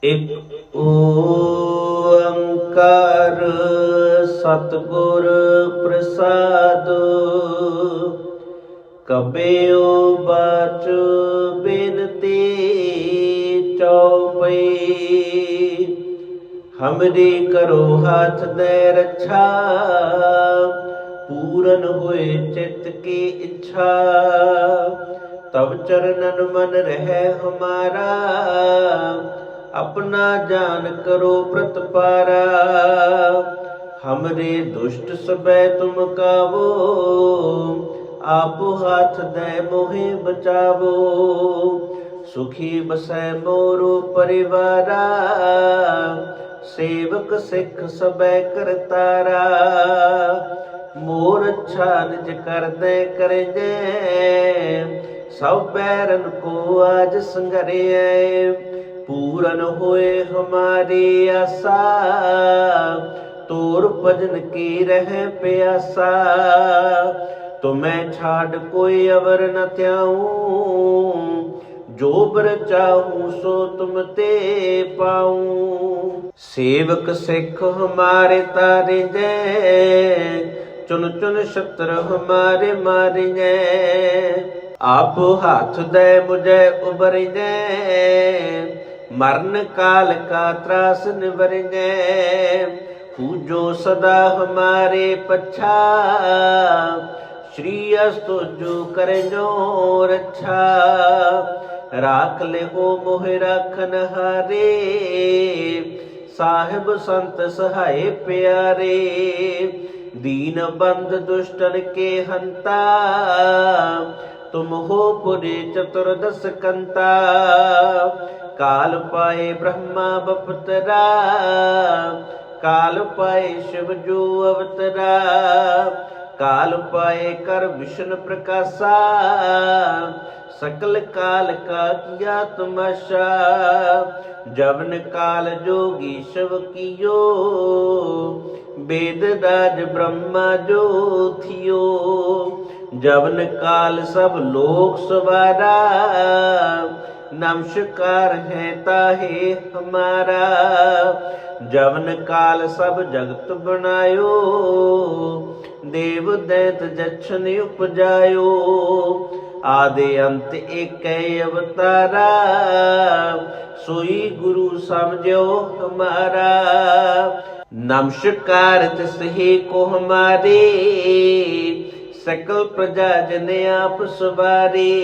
ਇਕ ਓੰਕਾਰ ਸਤਿਗੁਰ ਪ੍ਰਸਾਦੁ। ਕਬਿਉ ਬਾਚ ਬਿਨਤੀ ਚਉਪਈ। हमरी करो हाथ दे रक्षा, पूरन होए चित्त की इच्छा। तब चरणन मन रहे हमारा, अपना जान करो प्रतपारा। हमरे दुष्ट सबे तुम कावो, आप हाथ दे मोहे बचावो। सुखी बसै मोरो परिवारा, सेवक सिख सबै करतारा। मोर अच्छा निज कर दे करे जय, सब बैरन को आज संघरिया। पूरन होए हमारी आशा, तोर भजन की रह प्यासा। तुम्हें छाड़ कोई अवर न त्याऊं, जो बर चाहूं सो तुम ते पाऊं। सेवक सिख हमारे तारे जय, चुन चुन शत्रु हमारे मारे जय। आप हाथ दे मुझे उबर जय, मरण काल का त्रास निबर जय। पूजो सदा हमारे पच्छा, श्री अस्तु जो करे जो रक्षा। राख ले हो मोहि राखन हारे, साहिब संत सहाय प्यारे। दीन बंद दुष्टन के हंता, तुम हो पुरे चतुर्दश कंता। काल पाए ब्रह्मा बपतरा, काल पाए शिव जो अवतरा। काल पाए कर विष्णु प्रकाशा, सकल काल का किया तमाशा। जवन काल जोगी शिव कियो, वेद राज ब्रह्मा जो थियो। जवन काल सब लोक सवारा, नमस्कार है ताहे हमारा। जवन काल सब जगत बनायो, देव दैत जछन उपजायो। आदि अंत एक अवतारा, सोई गुरु समझो हमारा। नमस्कार तिसहे को हमारे, सकल प्रजा जन आप सवारे।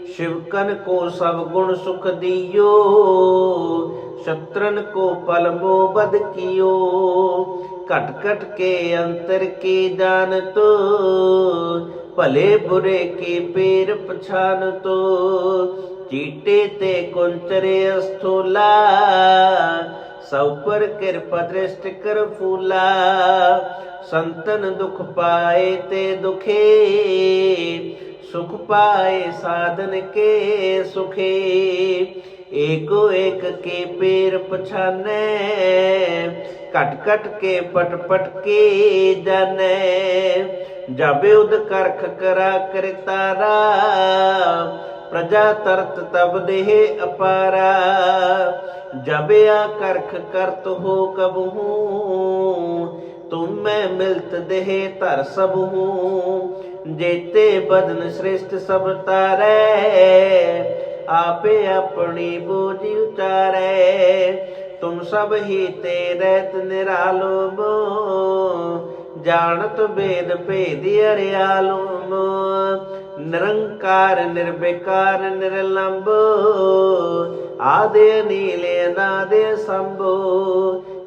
शिवकन को सब गुण सुख दियो, शत्रन को पल मोह बद कियो। कट कट के अंतर के जान तो, भले बुरे के पेर पछान तो। चीटे ते कुंचरे स्थूला, सब पर कृपा दृष्टि कर फूला। संतन दुख पाए ते दुखे, सुख पाए साधन के सुखे। एको एक के पेर पछाने, कट कट के पट पट के जाने। जब उद करख करा करतारा, प्रजा तरत तब देह अपारा। जब आ करख करत हो कबहू, तुम मैं मिलत देह तर सबहू। जेते बदन श्रेष्ठ सब तारे, आपे अपनी बोझ उतारे। तुम सब ही तेरत निरालो मो, जानत वेद भेद अरियालो मो। निरंकार निर्विकार निर्लंब, आदि नील अनादि शंभो।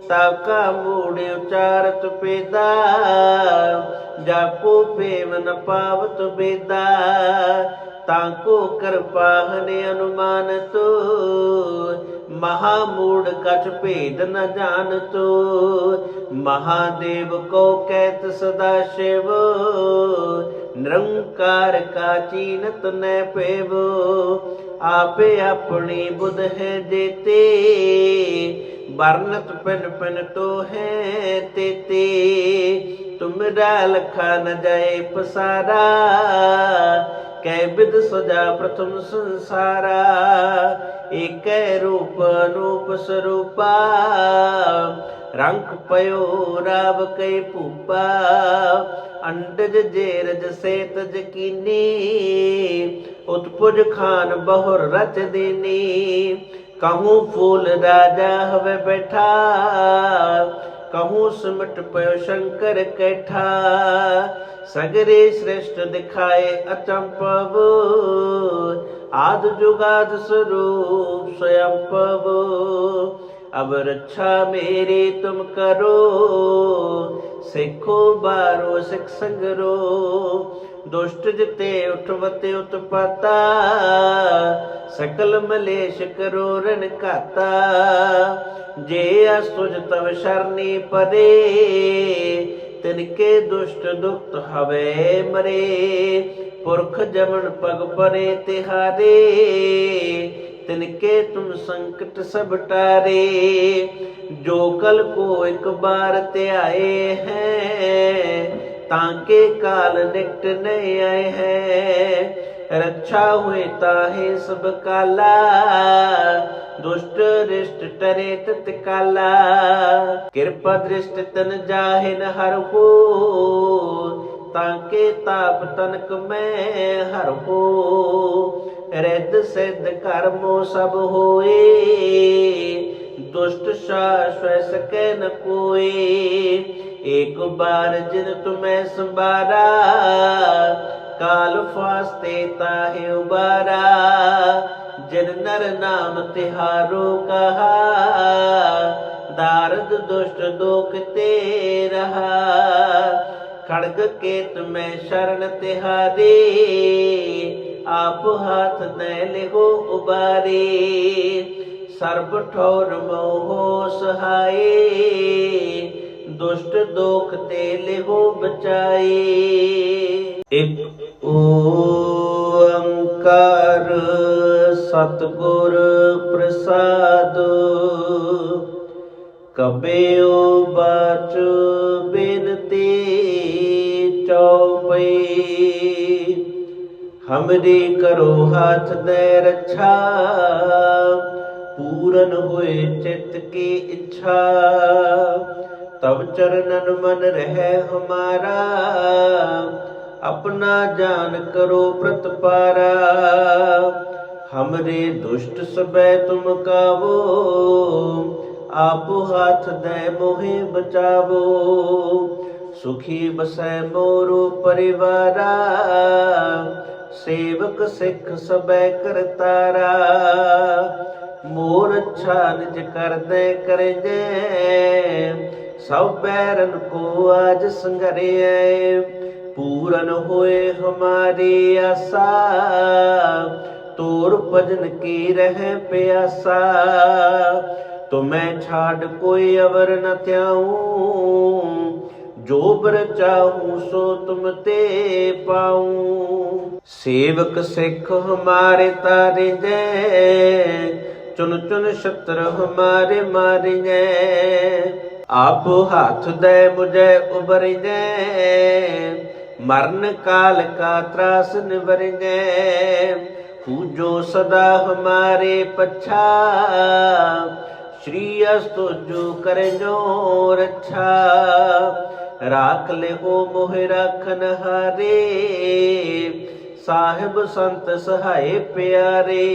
ताका मूढ़ उचारत पेदा, जाको प्रेम न पावत बेदा। ताको कृपाहने अनुमान तो, महामूढ़ कछ भेद न जान तो। महादेव को कहत सदा शिव, निरंकार का चीनत न पेवो। आपे अपनी बुध है देते, बरनत पिन पिन तो है तेते। तुमरा लखा न जाए पसारा, कै विध सजा प्रथम संसारा। एकै रूप अनूप स्वरूपा रंग पयो राव कई भूपा अंडज जेरज से तज कीनी उत्पुज खान बहुर रच दीनी कहूँ फूल राजा हवे बैठा कहूँ सिमट पयो शंकर कैठा सगरे श्रेष्ठ दिखाए अचंपव आद जुगाद स्वरूप स्वयं पव अब रक्षा मेरी तुम करो सिखो बारो सिख संगरो दुष्ट जिते उठवते उत्पाता सकल मलेश करो रण खाता जे असुज तव शरणी पदे तिनके दुष्ट दुख हवे मरे पुरख जमन पग परे तिहारे तिनके तुम संकट सब टारे जो कल को एक बार ते आए हैं ताके काल निकट नहीं आए हैं रक्षा हुए ताहे सब काला दुष्ट रिष्ट टरे तत्काला कृपा दृष्ट तन जाहिन हर हो ताके ताप तनक में हर हो रिद्ध सिद्ध कर्मो सब होए दुष्ट शाश्वत सके न कोई एक बार जिन तुम्हें संबारा काल फास्ते ताहे उबारा जिन नर नाम तिहारो कहा दारद दुष्ट दुख ते रहा खड़ग केत में शरण तिहारे आप हाथ न लिहो उबारे सर्ब ठौर मोहो सहाय दुष्ट दोख ते लिहो बचाए। एक ओंकार सतगुर प्रसाद कबेओ बाच बिनती चौपई हमरी करो हाथ दे रक्षा पूरन हुए चित्त की इच्छा तब चरणन मन रहे हमारा अपना जान करो प्रतपारा हमरे दुष्ट सबे तुम कावो आप हाथ दे मोहे बचावो सुखी बसै मोरो परिवारा सेवक सिख सबे करतारा मोर अच्छा निज कर दे करे जे सब बैरन को आज संघरिए पूरन होए हमारी आशा तोर भजन की रह प्यासा तुम्हें छाड़ कोई अवर न त्याऊं जो बर चाहूं सो तुम ते पाऊं सेवक सिख हमारे तारे जय चुन चुन शत्रु हमारे मारे जय आप हाथ दे मुझे उबर जय मरण काल का त्रास निवर जय पूजो सदा हमारे पच्छा श्री अस्तु जो करे जो रक्षा राख ले हो मोहि राखन हारे साहिब संत सहाय प्यारे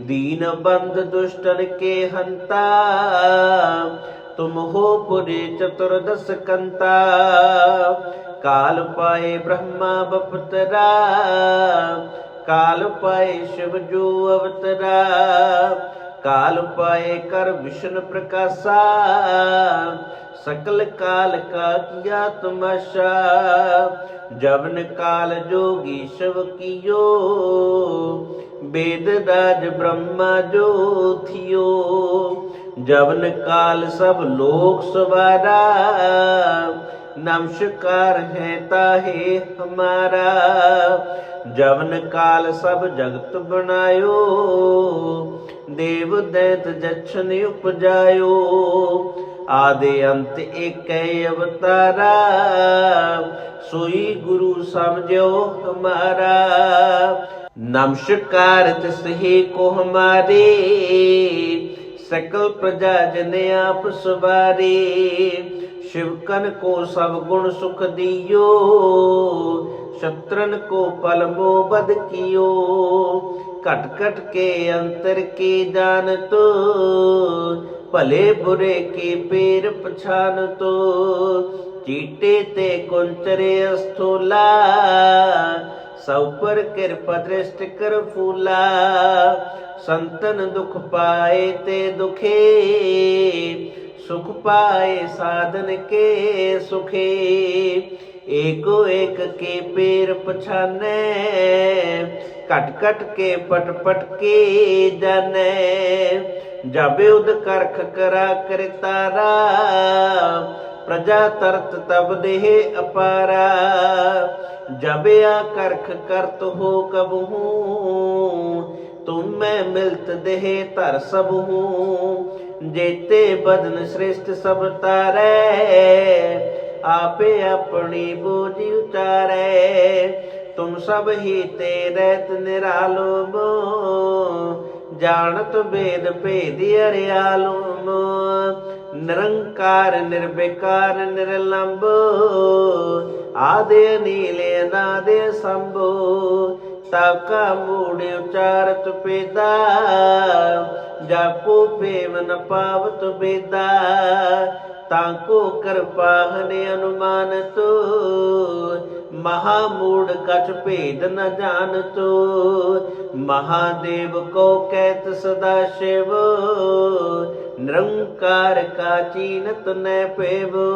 दीन बंद दुष्टन के हंता तुम हो पुरे चतुर्दश कंता काल पाए ब्रह्मा बपतरा काल पाए शिव जो अवतरा काल पाए कर विष्णु प्रकाशा सकल काल का किया तमाशा जबन काल जोगी शिव कियो वेद राज ब्रह्मा जो थियो जबन काल सब लोक सवारा नमस्कार है ताहे हमारा जबन काल सब जगत बनायो देव दैत जछन उपजायो आदि अंत एक अवतारा सोई गुरु समझो हमारा नमस्कार तिसहे को हमारे, सकल प्रजा जन आप सवारे। शिवकन को सब गुण सुख दियो, शत्रन को पल मोह बद कियो। कट कट के अंतर के जानतो, भले बुरे के पेर पछानतो। चीटे ते कुंचरे स्थूला, सब पर कृपा दृष्टि कर फूला। संतन दुख पाए ते दुखे, सुख पाए साधन के सुखे। एको एक के पेर पछाने, कट कट के पट पट के जाने। जब उद करख करा कर तारा, प्रजा तरत तब देह अपारा। जब आ करख करत हो कबहू, तुम मैं मिलत देह तर सब हूँ। जेते बदन श्रेष्ठ सब तारे, आपे अपनी बोझ उतारे। तुम सब ही ते रहत निरालो मो, जानत वेद भेद अरियालो मो। निरंकार निर्विकार निर्लंब, आदि नीले अनादि शंभो। ताका मूढ़ उचारत पेदा, जाको प्रेम न पावत बेदा। ताको कृपा हने अनुमान तो, महामूढ़ कछ भेद न जानतो। महादेव को कहत सदा शिव, निरंकार का चीनत न पेवो।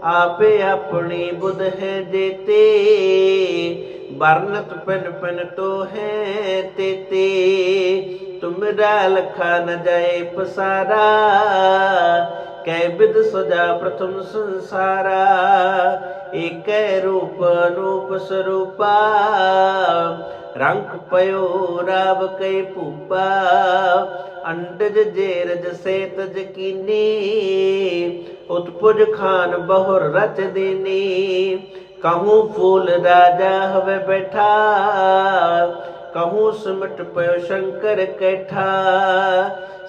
आपे अपनी बुध है देते, बरनत पिन पिन तो है तेते। तुमरा लखा न जाए पसारा, कै विद सजा प्रथम संसारा। एक रूप अनूप स्वरूपा, रंग पयो राव कई पूपा। अंडज जेरज से तज कीनी, उत्पुज खान बहुर रच दीनी। कहूँ फूल राजा हवे बैठा, कहूँ सिमट पयो शंकर कैठा।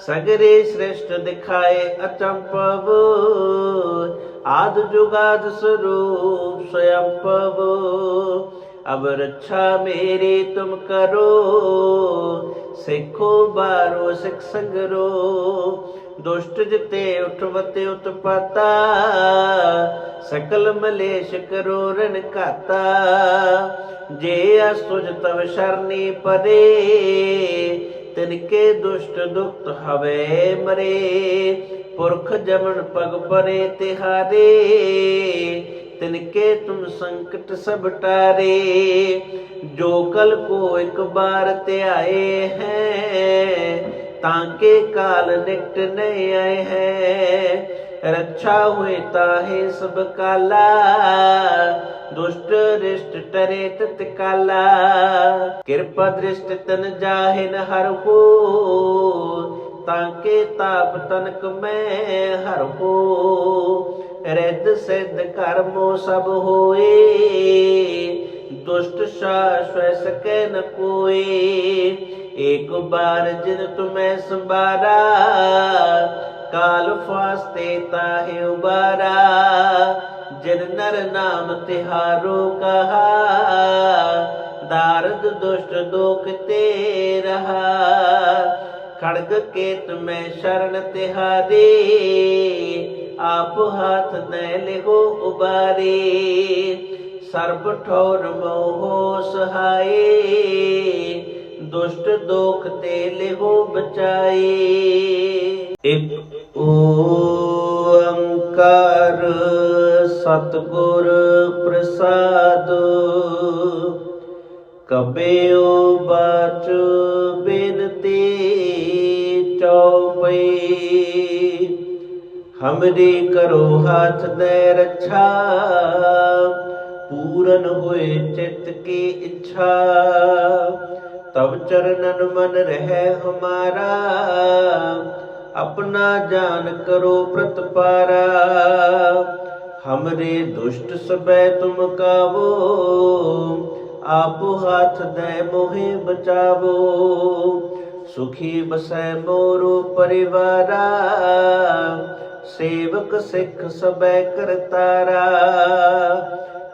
सगरे श्रेष्ठ दिखाए अचंपव, आद जुगाद स्वरूप स्वयं पव। अब रक्षा मेरी तुम करो, सिखो बारो सिख संगरो। दुष्ट जिते उठवते उत्पाता, सकल मलेश करो रण खाता। जे असुज तव शरणी परे, तिनके दुष्ट दुख हवे मरे। पुरख जमन पग परे तिहारे, तिनके तुम संकट सब टारे। जो कल को एक बार ते आए हैं, ताके काल निकट नहीं आए हैं। रक्षा हुए ताहे सब काला, दुष्ट रिष्ट टरे तत्काला। कृपा दृष्ट तन जाहिन हर हो, ताके ताप तनक में हर हो। रिद्ध सिद्ध कर्मो सब होए, दुष्ट शाश्वत सके न कोई। एक बार जिन तुम्हें संबारा, काल फास्ते ताहे उबारा। जिन नर नाम तिहारो कहा, दारद दुष्ट दोख ते रहा। खड़ग केत में शरण तिहारे, आप हाथ न लिहो उबारे। सर्ब ठौर मोहो सहाये, दुष्ट दोख ते लिहो बचाए। एक ओंकार सतगुर प्रसाद, कबेओ बाच बिनती चौपई। हमरी करो हाथ दे रक्षा, पूरन हुए चित्त की इच्छा। तब चरणन मन रहे हमारा, अपना जान करो प्रतपारा। हमरे दुष्ट सबे तुम कावो, आपो हाथ दे मोहे बचावो। सुखी बसै मोरो परिवारा, सेवक सिख सबै करतारा।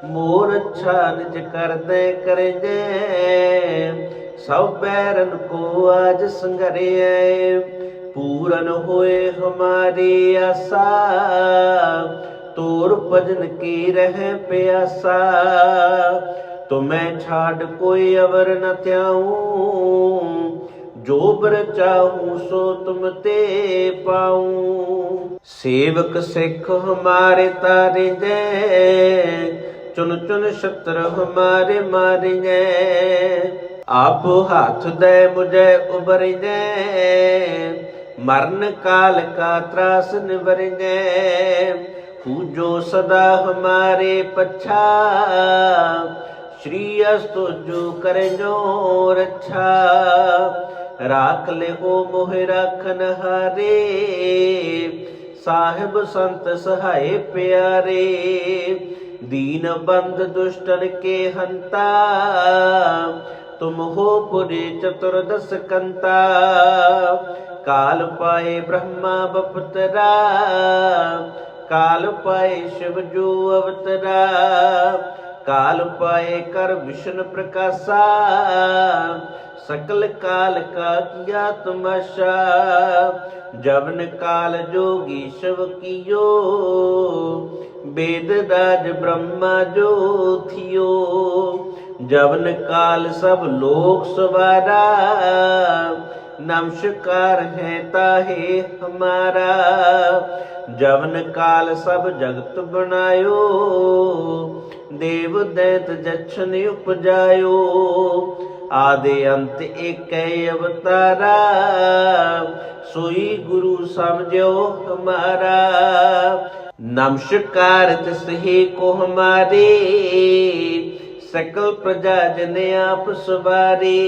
मोर अच्छा निज कर दे कर जै, सब बैरन को आज संघरिया। पूरन होए हमारी आशा, तोर भजन की रह प्यासा। तुम्हें छाड़ कोई अवर न त्याऊं, जो बर चाहूं सो तुम ते पाऊं। सेवक सिख हमारे तारे जै, चुन चुन शत्रु हमारे मारे जै। आप हाथ दे मुझे उबर जै, मरण काल का त्रास निबर जै। पूजो सदा हमारे पच्छा, श्री अस्तु जो करे जो रक्षा। राख ले हो मोहि राखन हारे, साहिब संत सहाय प्यारे। दीन बंध दुष्टन के हंता, तुम हो पुरी चतुर्दश कंता। काल पाए ब्रह्मा बपतरा, काल पाए शिव जो अवतरा। काल पाए कर विष्णु प्रकाशा, सकल काल का किया तमाशा। जबन काल जोगी शिव कियो, वेद राज ब्रह्मा जो थियो। जबन काल सब लोक सवारा, नमस्कार है ताहे हमारा। जबन काल सब जगत बनायो, देव दैत जछन उपजायो। आदि अंत एक अवतारा, सोई गुरु समझो हमारा। नमस्कार तिसहे को हमारे, सकल प्रजा जन आप सवारे।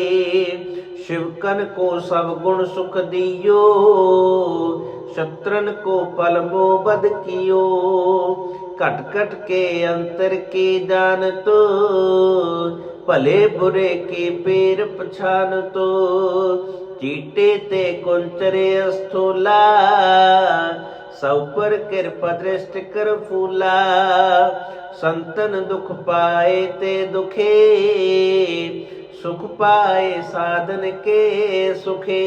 शिवकन को सब गुण सुख दियो, शत्रन को पल मोह बद कियो। कट कट के अंतर के जान तो, भले बुरे के पेर पछान तो। चीटे ते कुंचरे अस्थूला, सब पर कृपा दृष्टि कर फूला। संतन दुख पाए ते दुखे, सुख पाए साधन के सुखे।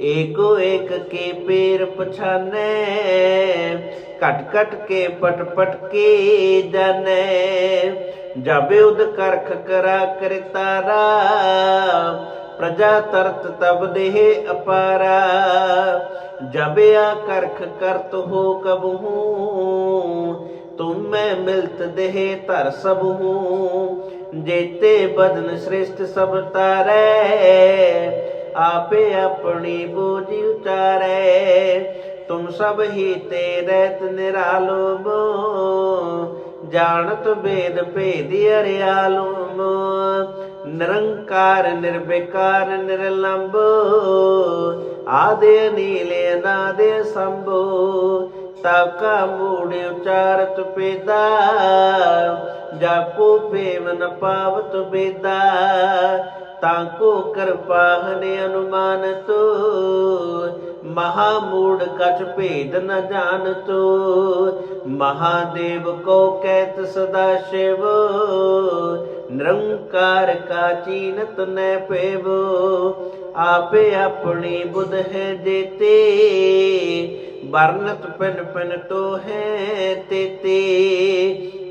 एको एक के पेर पछाने, कट कट के पट पट के जाने। जब युद्ध करख करा कर तारा, प्रजा तरत तब देह अपारा। जब आ करख करत हो कब हूँ, तुम मैं मिलत देह तर सब हूँ। जेते बदन श्रेष्ठ सब तारे, आपे अपनी बोझ उतारे। तुम सब ही तेरत निरालो मो, जानत वेद भेद अरियालो मो। निरंकार निर्विकार निर्लंब, आदि नीले अनादि संभो। ताका मूढ़ उचारत पेदा, जाको प्रेम न पावत बेदा। ताको कृपा हने अनुमान तो, महामूढ़ कछ भेद न जान तो। महादेव को कहत सदा शिव, निरंकार का चीनत न पेवो। आपे अपनी बुध है देते, बरनत पिन पिन तो है तेते।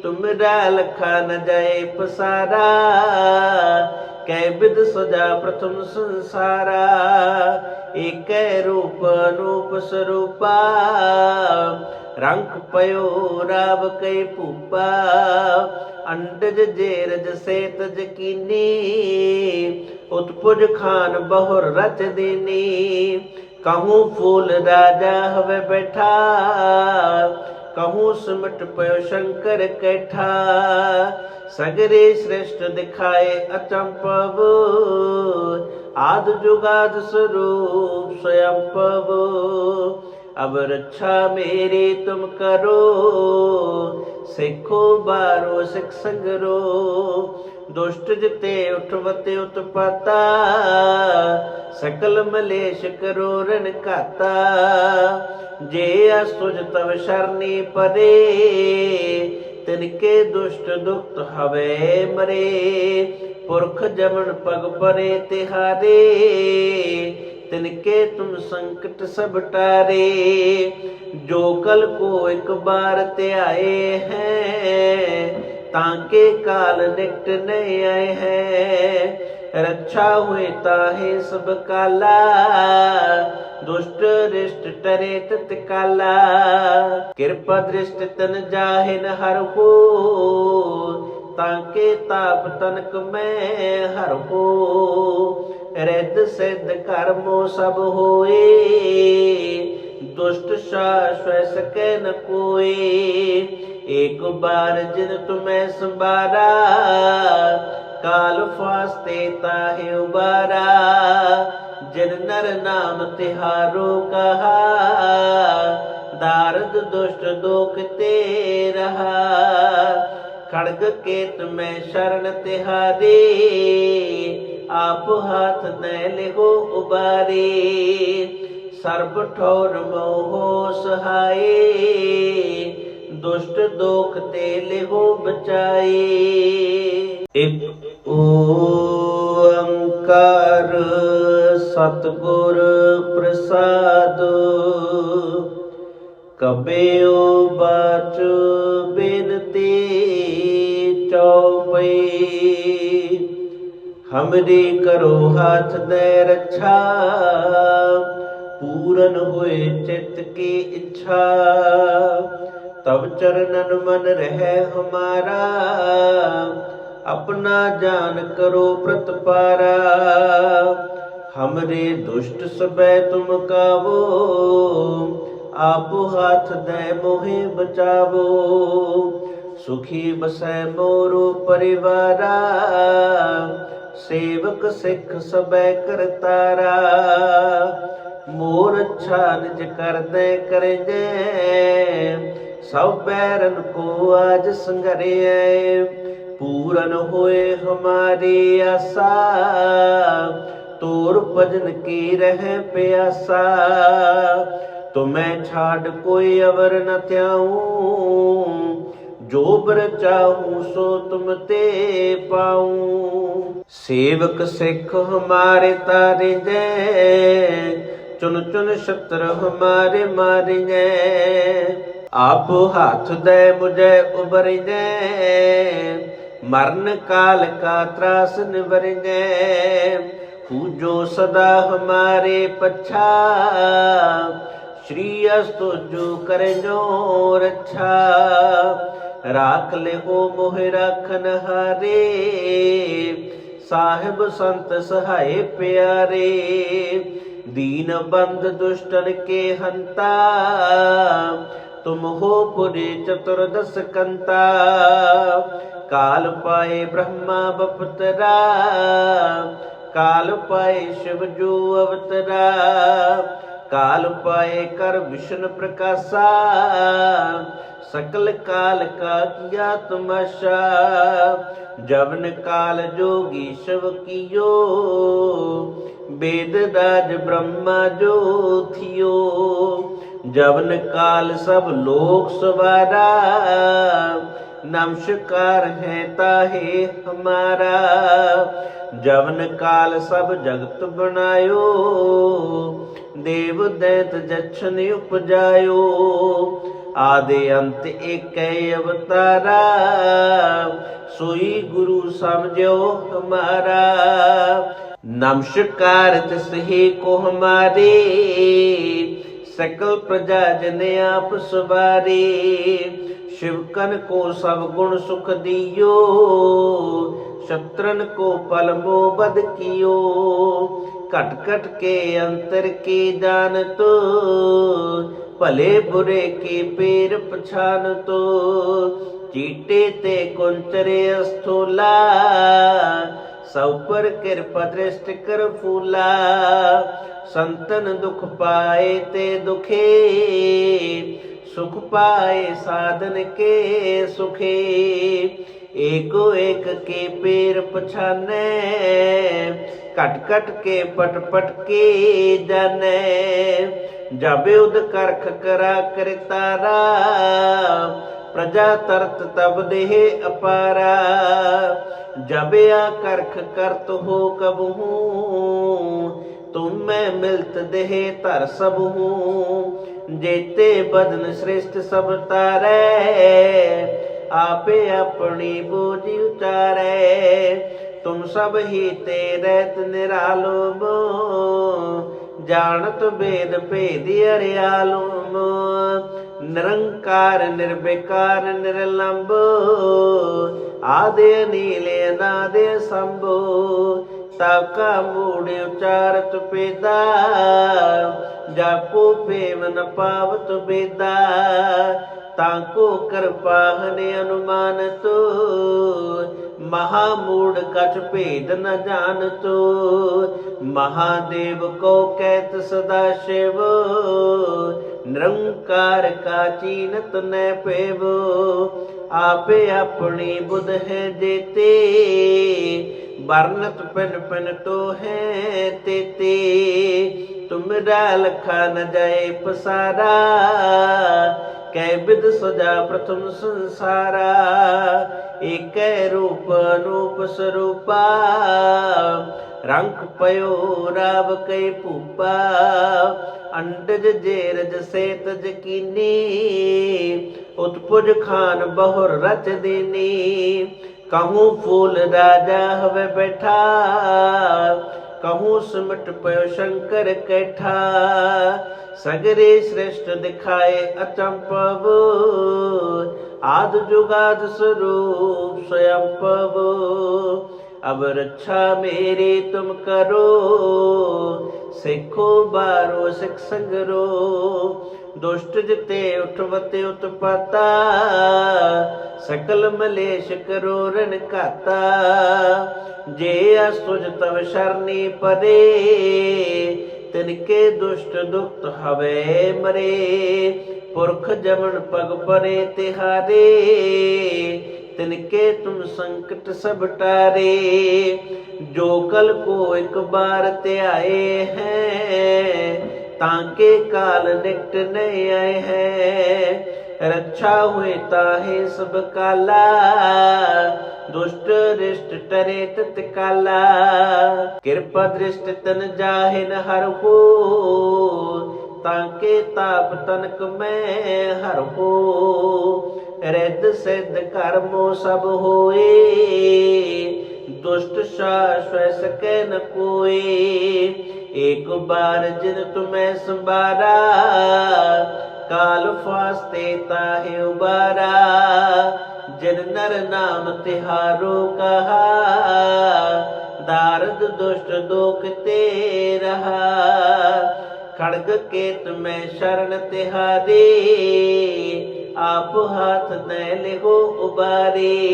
तुमरा लखा न जाए पसारा, कै विद सजा प्रथम संसारा। एक रूप अनूप स्वरूपा, रंग पयो राव कै पूपा। अंडज जेरज सेतज कीनी, उत्पुज खान बहुर रच दीनी। कहूँ फूल राजा हवे बैठा, कहूँ सिमट पयो शंकर कैठा। सगरे श्रेष्ठ दिखाए अचंपव, आद जुगाद स्वरूप स्वयं पव। अब रक्षा मेरी तुम करो, सिखो बारो सिख संगरो। दुष्ट जिते उठवते उत्पाता, सकल मलेश करो ऋण खाता। जे असुज तव शरणी परे, तिनके दुष्ट दुख हवे मरे। पुरख जमन पग परे तिहारे, तिनके तुम संकट सब टारे। जो कल को एक बार त्याए हैं, ताके काल निकट नहीं आए हैं। रक्षा हुए ताहे सब काला, दुष्ट रिष्ट टरे तत्काला। कृपा दृष्ट तन जाहिन हर हो, ताके ताप तनक में हर हो। रिद्ध सिद्ध कर्मो सब होए, दुष्ट शाश्वत सके न कोई। एक बार जिन तुम्हें संबारा, काल फास्ते ताहे उबारा। जिन नर नाम तिहारो कहा, दारद दुष्ट दुख ते रहा। खड़ग केत में शरण तिहारे, आप हाथ न लिहो उबारे। सर्ब ठोर मोहो सहाये, दुष्ट दोख ते लिहो बचाए। एक ओंकार सतगुर प्रसाद, कबेओ बाच बिनती चौपई। हमरी करो हाथ दे रक्षा, पूरन हुए चित्त की इच्छा। तब चरणन मन रहे हमारा, अपना जान करो प्रतपारा। हमरे दुष्ट सबे तुम कावो, आप हाथ दे मोहे बचावो। सुखी बसै मोरो परिवारा, सेवक सिख सबे करतारा। मोर अच्छा निज कर दे करजे, सब बैरन को आज संघरिए। पूरन होए हमारी आशा, तोर भजन की रह प्यासा। तुम्हें छाड़ कोई अवर न त्याऊं, जो बर चाहूं सो तुम ते पाऊं। सेवक सिख हमारे तारे जय, चुन चुन शत्रु हमारे मारे जय। आप हाथ दे मुझे उबर जय, मरण काल का त्रास निबर जय। पूजो सदा हमारे पच्छा, श्री अस्तु जो करे जो रक्षा। राख ले हो मोहि राखन हारे, साहिब संत सहाय प्यारे। दीन बंद दुष्टन के हंता, तुम हो पुरी चतुर्दश कंता। काल पाए ब्रह्मा बपतरा, काल पाए शिव जो अवतरा। काल पाए कर विष्णु प्रकाशा, सकल काल का किया तमाशा। जवन काल जोगी शिव कियो, वेद राज ब्रह्मा जो थियो। जवन काल सब लोक सवारा, नमस्कार है ताहे हमारा। जवन काल सब जगत बनायो, देव दैत जछन उपजायो। आदि अंत एक अवतारा, सोई गुरु समझो हमारा। नमस्कार तिसहे को हमारे, सकल प्रजा जन आप सवारे। शिवकन को सब गुण सुख दियो, शत्रन को पल मोबद कियो। कट कट के अंतर के जान तो, भले बुरे के पेर पछान तो। चीटे ते कुंचरे स्थूला, सब पर कृपा दृष्टि कर फूला। संतन दुख पाए ते दुखे, सुख पाए साधन के सुखे। एको एक के पैर पछाने, कट कट के पट पट के जाने। जब युद्ध करख करा कर तारा, प्रजा तरत तब देह अपारा। जब आ करख करत हो कबहू, तुम मैं मिलत देह तर सब हूँ। जेते बदन श्रेष्ठ सब तारे, आपे अपनी बूझ उतारे। तुम सब ही ते रहत निरालो मो, जानत भेद भेद अरियालो मो। निरंकार निर्विकार निर्लंब, आदि नीले अनादि शंभु। ताका मूढ़ उचारत पेदा, जाको प्रेम न पावत बेदा। ताको कृपाहने अनुमान तो, महामूढ़ कछ भेद न जान तो। महादेव को कहत सदा शिव, निरंकार का चीनत न पेवो। आपे अपनी बुध है देते, बरनत पिन पिन तो है तेते। तुमरा लखा न जाए पसारा, कै विध सजा प्रथम संसारा। एक रूप अनूप स्वरूपा, रंग पयो राव कै पूपा। अंडज जेरज से तज कीनी, उत्पुज खान बहुर रच दीनी। कहूँ फूल राजा हवे बैठा, कहूँ सिमट पयो शंकर कैठा। सगरे श्रेष्ठ दिखाए अचंपव, आद जुगाद स्वरूप स्वयं पव। अब रक्षा मेरी तुम करो, सिखो बारो सिख संगरो। दुष्ट जिते उठवते उत्पाता, सकल मलेश करो रण खाता। जे असुज तव शरणी परे, तिनके दुष्ट दुख हवे मरे। पुरख जमन पग परे तिहारे, तिनके तुम संकट सब टारे। जो कल को एक बार ते आए हैं, ताके काल निकट नहीं आए हैं। रक्षा हुए ताहे सब काला, दुष्ट रिष्ट टरे तत्काला। कृपा दृष्टि तन जाहे न हर हो, ताके ताप तनक में हर हो। रिद्ध सिद्ध कर्मो सब होए, दुष्ट शाश्वत सके न कोई। एक बार जिन तुम्हें संबारा, काल फास्ते ताहे उबारा। जिन नर नाम तिहारो कहा, दारद दुष्ट दोख ते रहा। खड़ग केत में शरण तिहारी, आप हाथ न लिहो उबारी।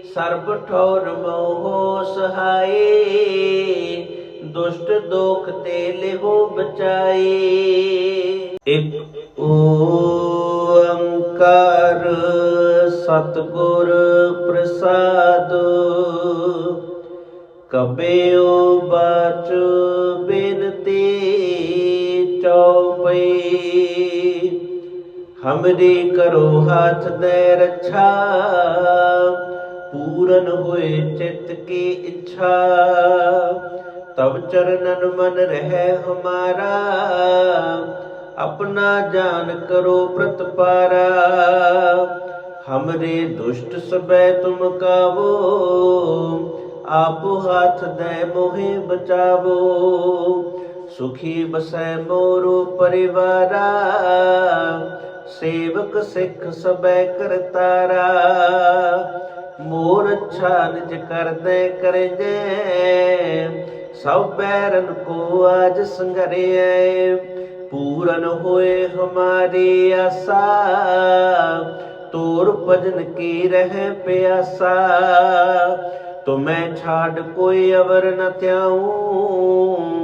सर्ब ठौर मोहो सहाय, दुष्ट दोख ते लिहो बचाई। एक ओंकार सतगुर प्रसाद, कबेओ बाच बिनती चौपई। हमरी करो हाथ दे रक्षा, पूरन हुए चित्त की इच्छा। तब चरणन मन रहे हमारा, अपना जान करो प्रतपारा। हमरे दुष्ट सबे तुम कावो, आप हाथ दे मोहे बचावो। सुखी बसै मोरो परिवारा, सेवक सिख सबे करतारा। मोर अच्छा निज कर दे करेंगे, सब बैरन को आज संगरिए। पूरन होए हमारी आशा, तोर भजन की रह प्यासा। तुम्हें छाड़ कोई अवर न त्याऊं,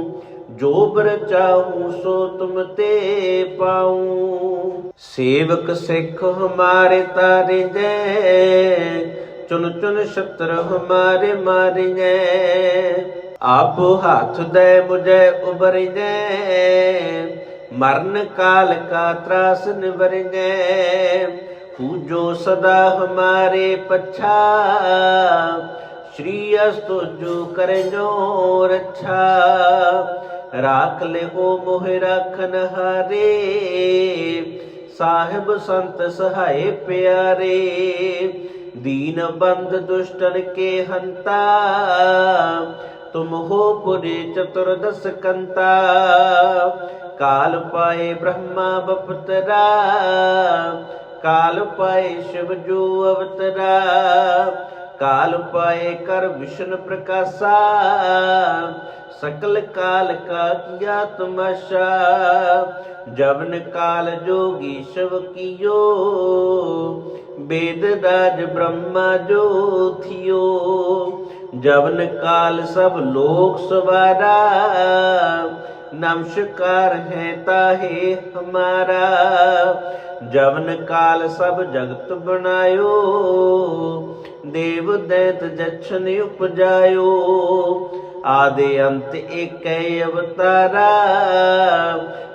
जो बर चाहूं सो तुम ते पाऊं। सेवक सिख हमारे तारे जय, चुन चुन शत्रु हमारे मारिजै। आप हाथ दे मुझे उबरिजै, मरण काल का त्रास निवरिजै। पूजो सदा हमारे पच्छा, श्री अस्तु जो करे जो रक्षा। राख ले हो मोहि राखन हारे, साहिब संत सहाय प्यारे। दीन बंध दुष्टन के हंता, तुम हो पुरे चतुर्दश कंता। काल पाए ब्रह्मा बपतरा, काल पाए शिव जो अवतरा। काल पाए कर विष्णु प्रकाशा, सकल काल का किया तमाशा। जबन काल जोगी शिव कियो, वेद राज ब्रह्मा जो थियो। जबन काल सब लोक सवारा, नमस्कार है ताहे हमारा। जबन काल सब जगत बनायो, देव दैत जछन उपजायो। आदि अंत एक अवतारा,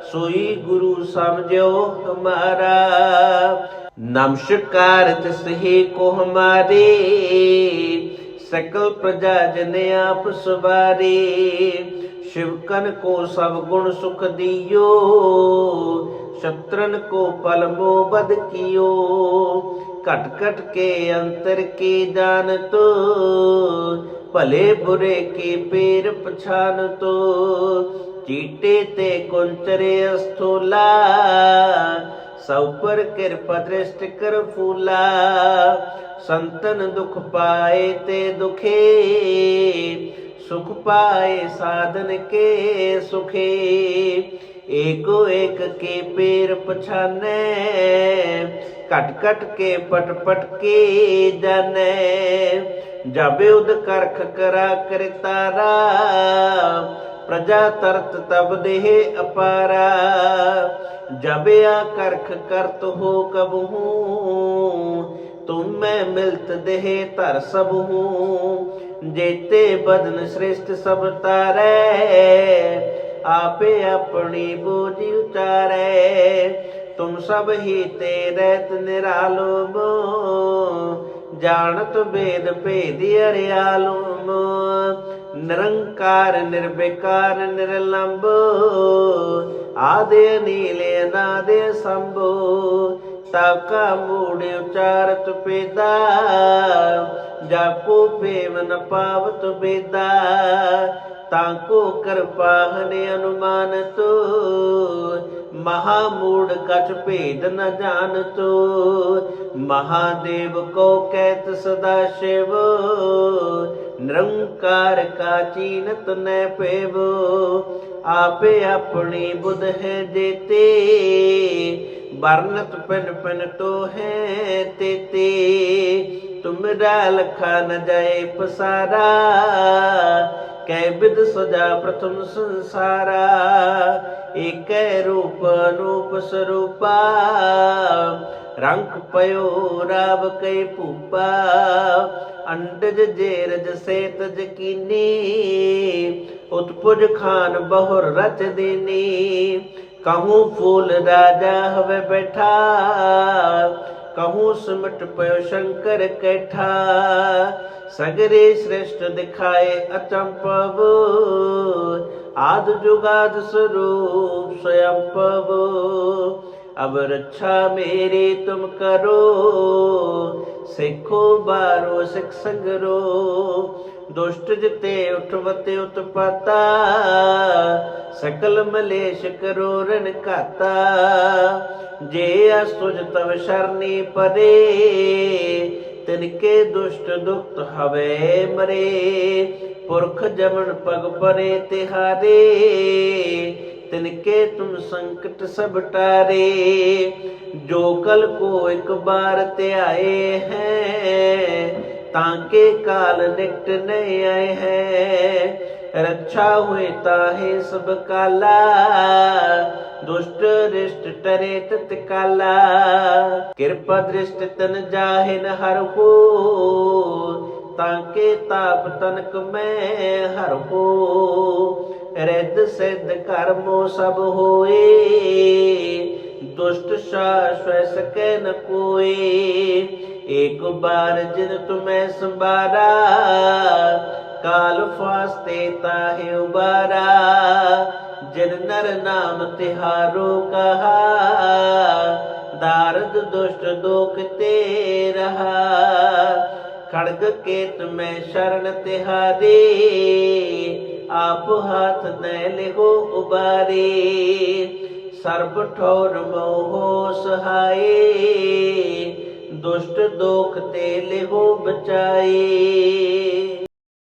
सोई गुरु समझो हमारा। नमस्कार तिसहे को हमारे, सकल प्रजा जन आप सवारे। शिवकन को सब गुण सुख दियो, शत्रन को पल मोह बद कियो। कट कट के अंतर के जान तो, भले बुरे के पैर पछान तो। चीटे ते कुंचरे अस्थूला, सब पर कृपा दृष्टि कर फूला। संतन दुख पाए ते दुखे, सुख पाए साधन के सुखे। एको एक के पैर पछाने, कट कट के पट पट के जाने। जब युद्ध करख करा कर तारा, प्रजा तरत तब देह अपारा। जब या करख करत हो कबहू, तुम में मिलत देह तर सब हूँ। जेते बदन श्रेष्ठ सब तारे, आपे अपनी बोझ उतारे। तुम सब ही तेरत निरालो मो, जानत वेद भेद अरियालो मो। निरंकार निर्विकार निर्लंब, आदि नीले अनादि शंभो। ताका मूढ़ उचारत पेदा, जाको प्रेम न पावत बेदा। ताको कृपा हने अनुमान तो, महामूढ़ कछ भेद न जान तो। महादेव को कहत सदा शिव, निरंकार का चीनत न पेवो। आपे अपनी बुध है देते, बरनत पिन पिन तो है तेते। तुमरा लखा न जाए पसारा, कै विद सजा प्रथम संसारा। एक रूप अनूप स्वरूपा, रंग पयो राव कई पूपा। अंडज जेरज से तज कीनी, उत्पुज खान बहुर रच दीनी। कहूँ फूल राजा हवे बैठा, कहूँ सिमट पयो शंकर कैठा। सगरे श्रेष्ठ दिखाए अचंपव, आद जुगाद स्वरूप स्वयं पव। अब रक्षा मेरी तुम करो, सिखो बारो सिख संगरो। दुष्ट जिते उठवते उत्पता, सकल मलेश करो रण खाता। जे असुज तव शरणी परे, तिनके दुष्ट दुख हवे मरे। पुरख जमन पग परे तिहारे, तिनके तुम संकट सब टारे। जो कल को एक बार ते आए हैं, ताके काल निकट नहीं आए हैं। रक्षा हुए ताहे सब काला, दुष्ट रिष्ट टरे तत्काला। कृपा दृष्ट तन जाहे न हर हो, ताके ताप तनक मैं हर हो। रिद्ध सिद्ध कर्मो सब होए, दुष्ट शाश्वत सकै न कोई। एक बार जिन तुम्हें संबारा, काल फास्ते ताहे उबारा। जिन नर नाम तिहारो कहा, दारद दुष्ट दोख ते रहा। खड़ग केत में शरण तिहारे, आप हाथ न लिहो उबारे। सर्ब ठौर मोहो सहाये, दुष्ट दोख ते लिहो बचाए।